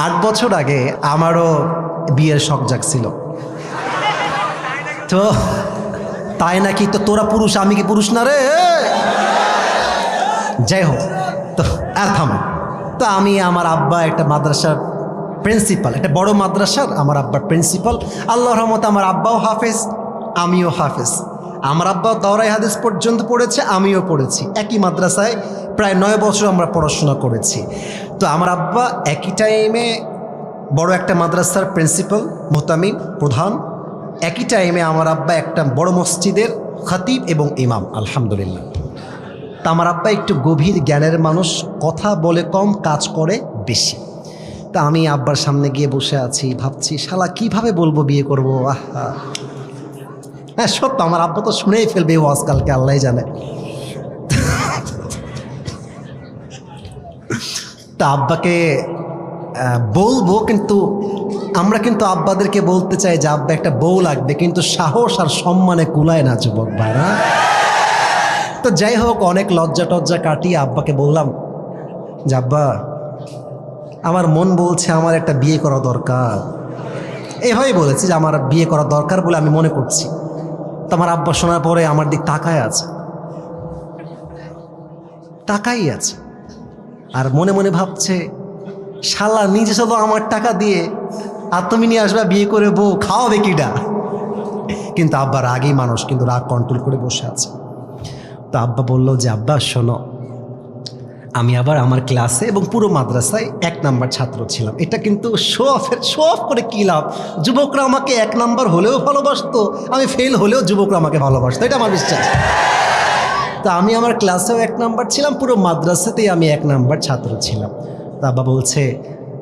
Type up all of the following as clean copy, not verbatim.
8 বছর আগে আমারও বিয়ের শখ জাগছিল। তো তাই নাকি? তো তোরা পুরুষ, আমি কি পুরুষ না রে? যাই হোক, তো থামো। তো আমি, আমার আব্বা একটা মাদ্রাসার প্রিন্সিপাল, একটা বড় মাদ্রাসার আমার আব্বার প্রিন্সিপাল। আল্লাহর রহমতে আমার আব্বাও হাফেজ, আমিও হাফেজ। আমার আব্বা দাওরাই হাদিস পর্যন্ত পড়েছে, আমিও পড়েছি। একই মাদ্রাসায় প্রায় 9 বছর আমরা পড়াশোনা করেছি। তো আমার আব্বা একই টাইমে বড় একটা মাদ্রাসার প্রিন্সিপাল, মুহতামিম, প্রধান। একই টাইমে আমার আব্বা একটা বড় মসজিদের খতিব এবং ইমাম, আলহামদুলিল্লাহ। তা আমার আব্বা একটু গভীর জ্ঞানের মানুষ, কথা বলে কম, কাজ করে বেশি। তা আমি আব্বার সামনে গিয়ে বসে আছি, ভাবছি শালা কিভাবে বলবো বিয়ে করবো। আহা, হ্যাঁ সত্য, আমার আব্বা তো শুনেই ফেলবে ওয়াজ কালকে, আল্লাহ জানে। তা আব্বাকে বলবো, কিন্তু আমরা কিন্তু আব্বাদেরকে বলতে চাই যে আব্বা একটা বউ লাগবে, কিন্তু সাহস আর সম্মানে কুলায় না যুবক ভাইরা। তো যাই হোক, অনেক লজ্জা টজ্জা কাটিয়ে আব্বাকে বললাম যে আব্বা, আমার মন বলছে আমার একটা বিয়ে করা দরকার। এভাবেই বলেছি যে আমার বিয়ে করা দরকার বলে আমি মনে করছি। তো আমার আব্বা শোনার পরে আমার দিক তাকায় আছে, তাকাই আছে, আর মনে মনে ভাবছে শালা নিজে শুধু আমার টাকা দিয়ে আর তুমি নিয়ে আসবা বিয়ে করে বউ, খাওয়াবে কিডা? কিন্তু আব্বা রাগী মানুষ, কিন্তু রাগ কন্ট্রোল করে বসে আছে। তো আব্বা বলল যে আব্বা শোনো, আমি আবার আমার ক্লাসে এবং পুরো মাদ্রাসায় 1 নাম্বার ছাত্র ছিলাম। এটা কিন্তু শো অফ করে কী লাভ? যুবকরা আমাকে 1 নাম্বার হলেও ভালোবাসতো, আমি ফেল হলেও যুবকরা আমাকে ভালোবাসতো, এটা আমার বিশ্বাস। তো আমি আমার ক্লাসেও 1 নাম্বার ছিলাম, পুরো মাদ্রাসাতেই আমি 1 নাম্বার ছাত্র ছিলাম। তো আব্বা বলছে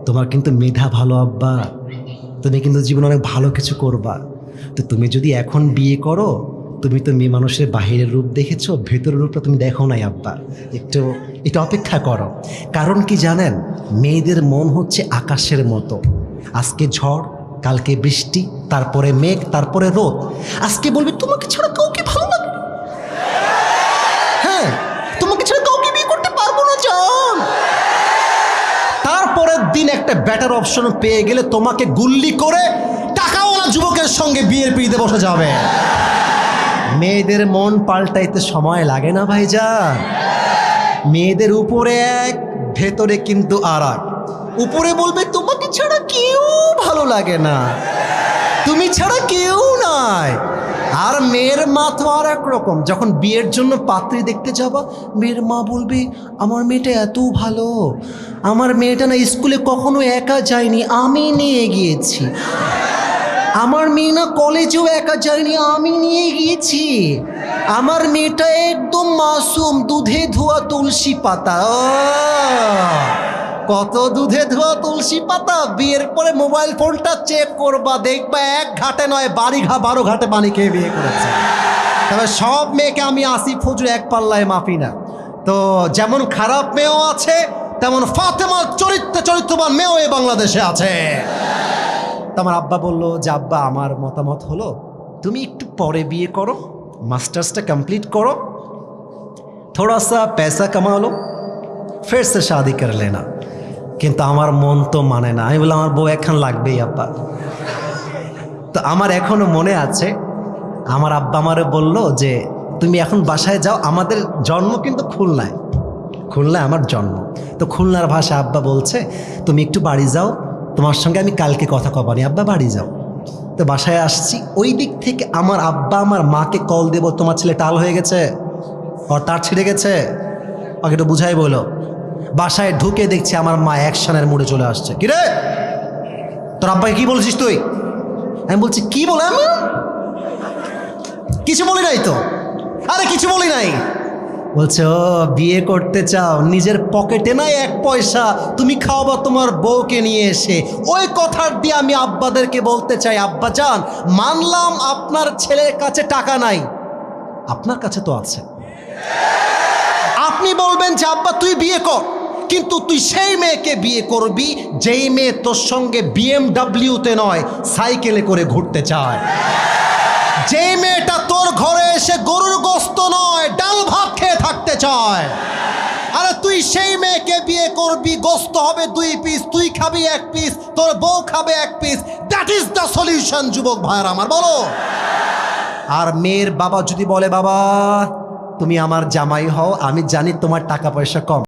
তোমার কিন্তু মেধা ভালো আব্বা, তুমি কিন্তু জীবনে অনেক ভালো কিছু করবা। তো তুমি যদি এখন বিয়ে করো, তুমি তো মেয়ে মানুষের বাহিরের রূপ দেখেছো, ভেতরের রূপটা তুমি দেখো নাই আব্বা, একটু অপেক্ষা করো। কারণ কি জানেন, মেয়েদের মন হচ্ছে আকাশের মতো, আজকে ঝড়, কালকে বৃষ্টি, তারপরে মেঘ, তারপরে রোদ। আজকে বলবে তোমাকে ছাড়া কাউকে ভালো লাগে, হ্যাঁ তোমাকে ছাড়া কাউকে বিয়ে করতে পারবো না জান। তারপরের দিন একটা বেটার অপশন পেয়ে গেলে তোমাকে গুল্লি করে টাকাওয়ালা যুবকের সঙ্গে বিয়ের পিড়িতে বসে যাবে। মেয়েদের মন পাল্টাইতে সময় লাগে না ভাইজান। মেয়েদের উপরে এক, ভেতরে কিন্তু আর এক। উপরে বলবে তোমাকে ছাড়া কেউ ভালো লাগে না, তুমি ছাড়া কেউ নাই। আর মেয়ের মা তো আর এক রকম। যখন বিয়ের জন্য পাত্রী দেখতে যাবা, মেয়ের মা বলবে আমার মেয়েটা এত ভালো, আমার মেয়েটা না স্কুলে কখনো একা যায়নি, আমি নিয়ে গিয়েছি। আমার মেয়ে না কলেজেও একা যায়নি, আমি নিয়ে গিয়েছি। আমার মেয়েটা একদম মাসুম, দুধে ধোয়া তুলসী পাতা। কত দুধে ধোয়া তুলসী পাতা! বিয়ের পরে মোবাইল ফোনটা চেক করবা, দেখবা 1 ঘাটে নয় 12 ঘাটে পানি খেয়ে বিয়ে করেছে। তবে সব মেয়েকে আমি আসিফ হুজুর 1 পাল্লায় মাপি না। তো যেমন খারাপ মেয়েও আছে, তেমন ফাতেমা চরিত্রবান মেয়েও এই বাংলাদেশে আছে। তো আমার আব্বা বলল যে আব্বা আমার মতামত হলো তুমি একটু পরে বিয়ে করো, মাস্টার্সটা কমপ্লিট করো, থোড়া সা पैसा कमा लो, फिर से शादी कर लेना। কিন্তু আমার মন তো মানে না। আমি বললাম আমার বউ এখন লাগবেই আব্বা। তো আমার এখনো মনে আছে, আমার আব্বা আমারে বলল যে তুমি এখন বাসায় যাও, আমাদের জন্ম কিন্তু খুলনায়, খুলনায় আমার জন্ম। তো খুলনার ভাষা আব্বা বলছে তুমি একটু বাড়ি যাও, তোমার সঙ্গে আমি কালকে কথা কবানি, আব্বা বাড়ি যাও। তো বাসায় আসছি, ওই দিক থেকে আমার আব্বা আমার মাকে কল দেবো তোমার ছেলে টাল হয়ে গেছে, ওর তার ছিঁড়ে গেছে, ওকে একটু বুঝাই বলো। বাসায় ঢুকে দেখছি আমার মা অ্যাকশনের মুডে চলে আসছে। কিরে তোর আব্বাকে কি বলছিস তুই? আমি বলছি কি বলে, আমি কিছু বলি নাই তো। আরে কিছু বলি নাই। বলছে ও বিয়ে করতে চাও, নিজের পকেটে নাই 1 পয়সা, তুমি খাওয়াবা তোমার বউকে নিয়ে এসে। ওই কথার দিয়ে আমি আব্বাদেরকে বলতে চাই, আব্বা জান মানলাম আপনার ছেলের কাছে টাকা নাই, আপনার কাছে তো আছে। আপনি বলবেন যে আব্বা তুই বিয়ে কর, কিন্তু তুই সেই মেয়েকে বিয়ে করবি যেই মেয়ে তোর সঙ্গে BMW-তে নয় সাইকেলে করে ঘুরতে চায়, যেই মেয়েটা তোর ঘরে এসে গরুর গোস্ত নয় ডাল ভাত খেয়ে থাকতে চায়। আরে তুই সেই মেয়েকে বিয়ে করবি, গোস্ত হবে 2 পিস, তুই খাবি 1 পিস, তোর বউ খাবে 1 piece. That is the solution যুবক ভাইরা আমার, বলো। আর মেয়ের বাবা যদি বলে, বাবা তুমি আমার জামাই হও, আমি জানি তোমার টাকা পয়সা কম,